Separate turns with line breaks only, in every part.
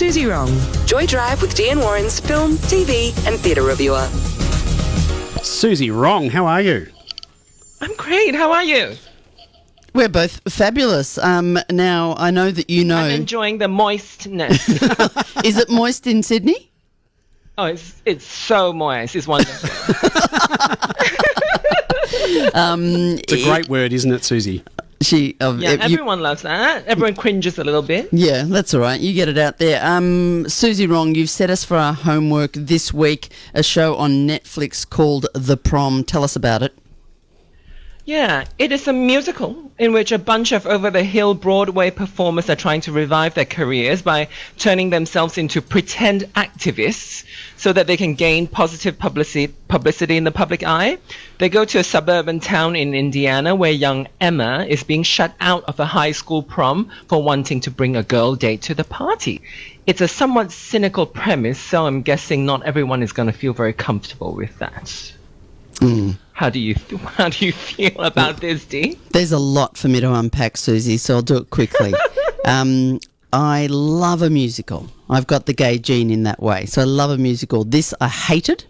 Susie Wrong. Joy Drive with Dean Warren's film, TV and theatre reviewer.
Susie Wrong, how are you?
I'm great. How are you?
We're both fabulous. Now, I know that you know...
I'm enjoying the moistness.
Is it moist in Sydney?
Oh, it's so moist. It's wonderful.
It's a great word, isn't it, Susie?
Everyone loves that. Everyone cringes a little bit.
Yeah, that's all right. You get it out there. Susie Wrong, you've set us for our homework this week, a show on Netflix called The Prom. Tell us about it.
Yeah, it is a musical in which a bunch of over-the-hill Broadway performers are trying to revive their careers by turning themselves into pretend activists so that they can gain positive publicity in the public eye. They go to a suburban town in Indiana where young Emma is being shut out of a high school prom for wanting to bring a girl date to the party. It's a somewhat cynical premise, so I'm guessing not everyone is going to feel very comfortable with that. How do you feel about this, Dee?
There's a lot for me to unpack, Susie, so I'll do it quickly. I love a musical. I've got the gay gene in that way, so I love a musical. This I hated,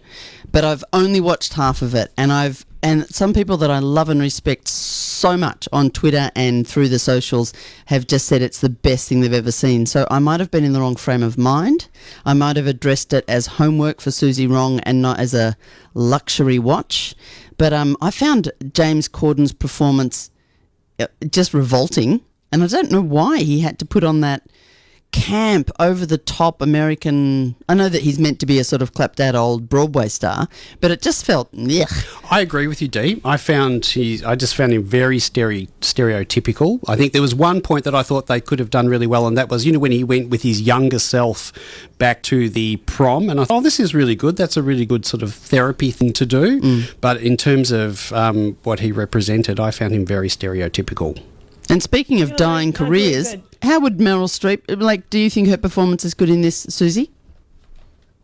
but I've only watched half of it, and some people that I love and respect so much on Twitter and through the socials have just said it's the best thing they've ever seen. So I might have been in the wrong frame of mind. I might have addressed it as homework for Susie Wrong and not as a luxury watch. But I found James Corden's performance just revolting, and I don't know why he had to put on that camp, over-the-top American... I know that he's meant to be a sort of clapped-out old Broadway star, but it just felt... Yuck.
I agree with you, Dee. I just found him very stereotypical. I think there was one point that I thought they could have done really well, and that was, when he went with his younger self back to the prom, and I thought, this is really good. That's a really good sort of therapy thing to do. But in terms of what he represented, I found him very stereotypical.
And speaking of dying careers, how would Meryl Streep, do you think her performance is good in this, Susie?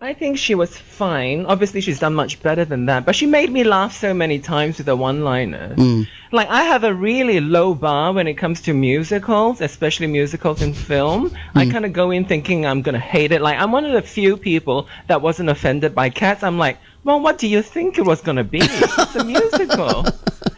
I think she was fine. Obviously, she's done much better than that. But she made me laugh so many times with her one-liners. I have a really low bar when it comes to musicals, especially musicals in film. I kind of go in thinking I'm going to hate it. I'm one of the few people that wasn't offended by Cats. I'm like, well, what do you think it was going to be? It's a musical.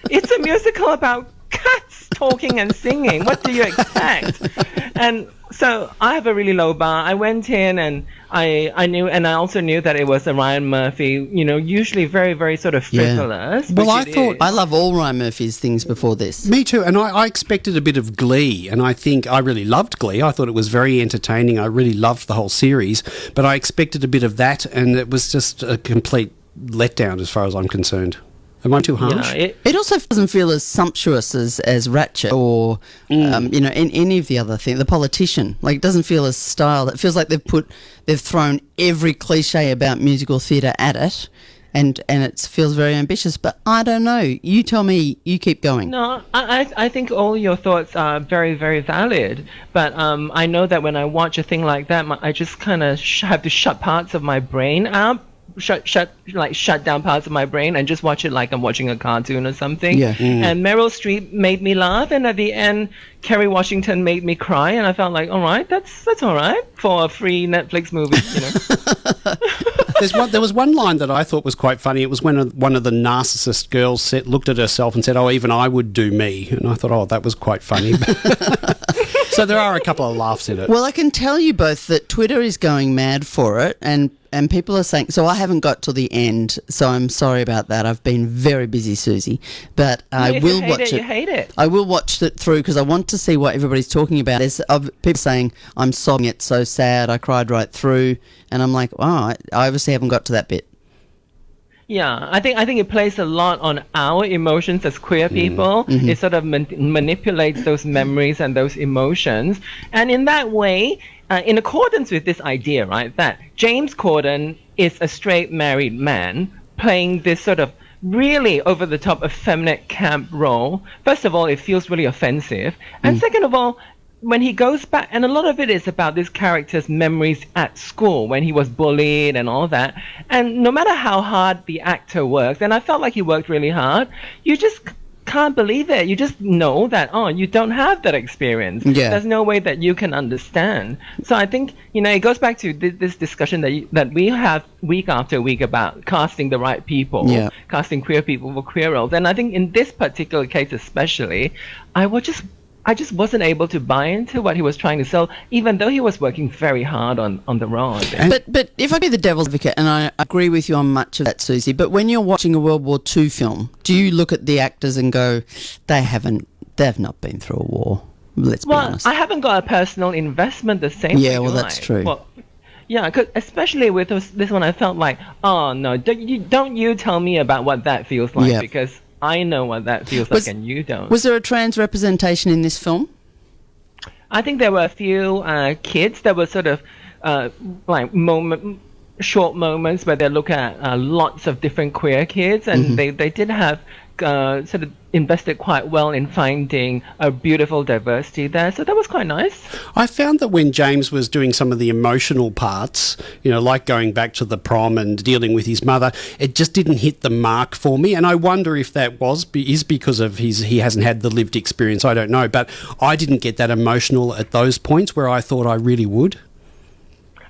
It's a musical about cats talking and singing. What do you expect? And so I have a really low bar. I went in and I knew, and I also knew that it was a Ryan Murphy, usually very, very sort of frivolous.
Yeah. Well, I love all Ryan Murphy's things before this.
Me too, and I expected a bit of Glee, and I think I really loved Glee. I thought it was very entertaining. I really loved the whole series, but I expected a bit of that, and it was just a complete letdown as far as I'm concerned. Am I too harsh?
Yeah,
it also doesn't feel as sumptuous as Ratchet or, in any of the other things. The Politician, it doesn't feel as styled. It feels like they've thrown every cliche about musical theatre at it, and it feels very ambitious. But I don't know. You tell me. You keep going.
No, I think all your thoughts are very, very valid. But I know that when I watch a thing like that, I just kind of have to shut parts of my brain out. Shut down parts of my brain and just watch it like I'm watching a cartoon or something.
Yeah.
And Meryl Streep made me laugh, and at the end, Kerry Washington made me cry, and I felt like, all right, that's all right for a free Netflix movie,
There was one line that I thought was quite funny. It was when one of the narcissist girls looked at herself and said, "Oh, even I would do me," and I thought, "Oh, that was quite funny." So there are a couple of laughs in it.
Well, I can tell you both that Twitter is going mad for it, and people are saying... So I haven't got to the end, so I'm sorry about that. I've been very busy, Susie. But I will watch it.
You hate it.
I will watch it through because I want to see what everybody's talking about. There's people saying, I'm sobbing, it's so sad, I cried right through. And I'm like, I obviously haven't got to that bit.
Yeah, I think it plays a lot on our emotions as queer people. It sort of manipulates those memories and those emotions. And in that way, in accordance with this idea, right, that James Corden is a straight married man playing this sort of really over-the-top effeminate camp role. First of all, it feels really offensive. And second of all, when he goes back, and a lot of it is about this character's memories at school when he was bullied and all that. And no matter how hard the actor works, and I felt like he worked really hard, you just can't believe it. You just know that, oh, you don't have that experience.
Yeah.
There's no way that you can understand. So I think, it goes back to this discussion that we have week after week about casting the right people, casting queer people for queer roles. And I think in this particular case especially, I just wasn't able to buy into what he was trying to sell, even though he was working very hard on the role.
But if I be the devil's advocate, and I agree with you on much of that, Susie, but when you're watching a World War II film, do you look at the actors and go, they've not been through a war? Let's be honest.
I haven't got a personal investment the same way.
Yeah, well, that's true.
Well, yeah, cause especially with this one, I felt like, oh no, don't you tell me about what that feels like, because I know what that feels like and you don't.
Was there a trans representation in this film?
I think there were a few kids that were sort of like short moments where they look at lots of different queer kids, and they did have sort of invested quite well in finding a beautiful diversity there. So that was quite nice.
I found that when James was doing some of the emotional parts, like going back to the prom and dealing with his mother, it just didn't hit the mark for me. And I wonder if that is because of he hasn't had the lived experience. I don't know. But I didn't get that emotional at those points where I thought I really would.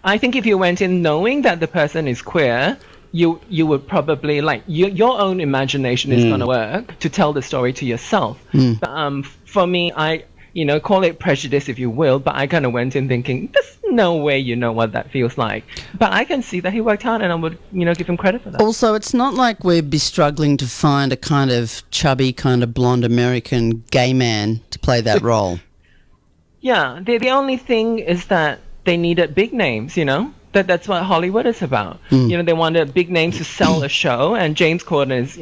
I think if you went in knowing that the person is queer, you would probably, like, your own imagination is going to work to tell the story to yourself. But, for me, I call it prejudice if you will, but I kind of went in thinking, there's no way you know what that feels like. But I can see that he worked hard, and I would, give him credit for that.
Also, it's not like we'd be struggling to find a kind of chubby, kind of blonde American gay man to play that role.
Yeah, the only thing is that they needed big names, That's what Hollywood is about. They wanted big names to sell a show, and James Corden is,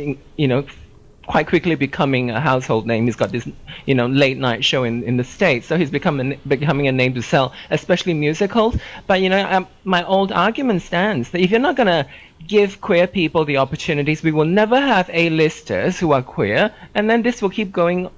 quite quickly becoming a household name. He's got this, late night show in the States, so he's becoming a name to sell, especially musicals. But my old argument stands that if you're not gonna give queer people the opportunities, we will never have A-listers who are queer, and then this will keep going.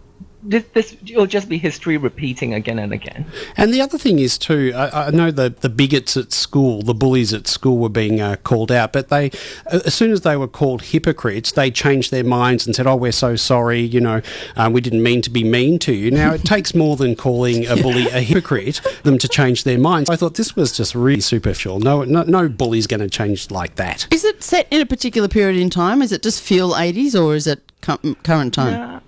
This will just be history repeating again and again.
And the other thing is too, I know the bigots at school, the bullies at school were being called out, but they, as soon as they were called hypocrites, they changed their minds and said, "Oh, we're so sorry, we didn't mean to be mean to you." Now it takes more than calling a bully a hypocrite them to change their minds. I thought this was just really superficial. No bully's going to change like that.
Is it set in a particular period in time? Is it just feel 80s, or is it current time?
Yeah.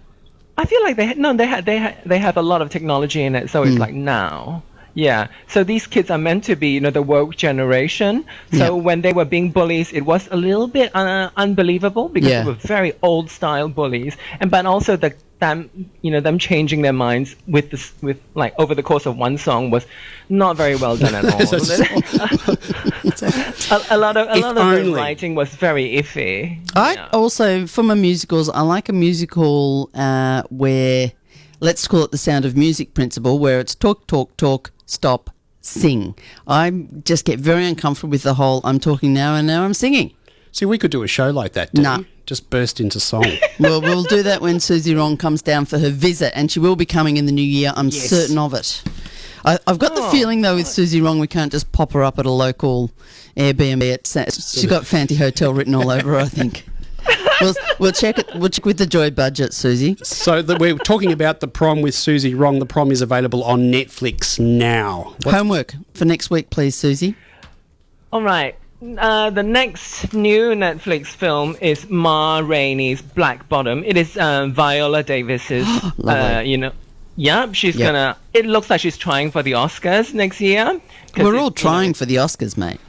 I feel like they have a lot of technology in it, so it's like now. Yeah. So these kids are meant to be, the woke generation. So when they were being bullies, it was a little bit unbelievable because they were very old style bullies, but also them changing their minds with over the course of one song was not very well done at all. a lot of the writing was very iffy.
Also, for my musicals, I like a musical where, let's call it the Sound of Music principle, where it's talk, talk, talk, stop, sing. I just get very uncomfortable with the whole I'm talking now and now I'm singing.
See, we could do a show like that,
No.
Just burst into song.
Well, we'll do that when Susie Rong comes down for her visit, and she will be coming in the new year. I'm certain of it. I've got the feeling, though, with Susie Rong, we can't just pop her up at a local Airbnb. She's got Fancy Hotel written all over her, I think. We'll check it. We'll check with the Joy budget, Susie.
So we're talking about The Prom with Susie Rong. The Prom is available on Netflix now.
Homework for next week, please, Susie.
All right. The next new Netflix film is Ma Rainey's Black Bottom. It is Viola Davis's, she's gonna, it looks like she's trying for the Oscars next year.
We're all trying for the Oscars, mate.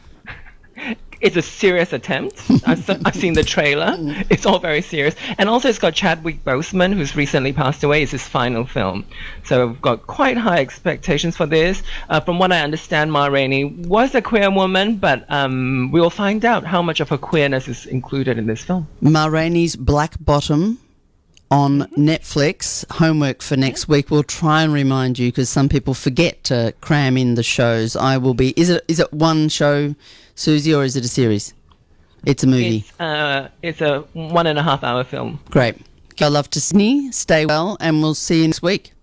It's a serious attempt. I've seen the trailer. It's all very serious. And also it's got Chadwick Boseman, who's recently passed away. It's his final film. So I've got quite high expectations for this. From what I understand, Ma Rainey was a queer woman, but we will find out how much of her queerness is included in this film.
Ma Rainey's Black Bottom on Netflix. Homework for next week. We'll try and remind you, because some people forget to cram in the shows. I will be... Is it one show, Susie, or is it a series? It's a movie.
It's a 1.5 hour film.
Great. I love to Sydney. Stay well, and we'll see you next week.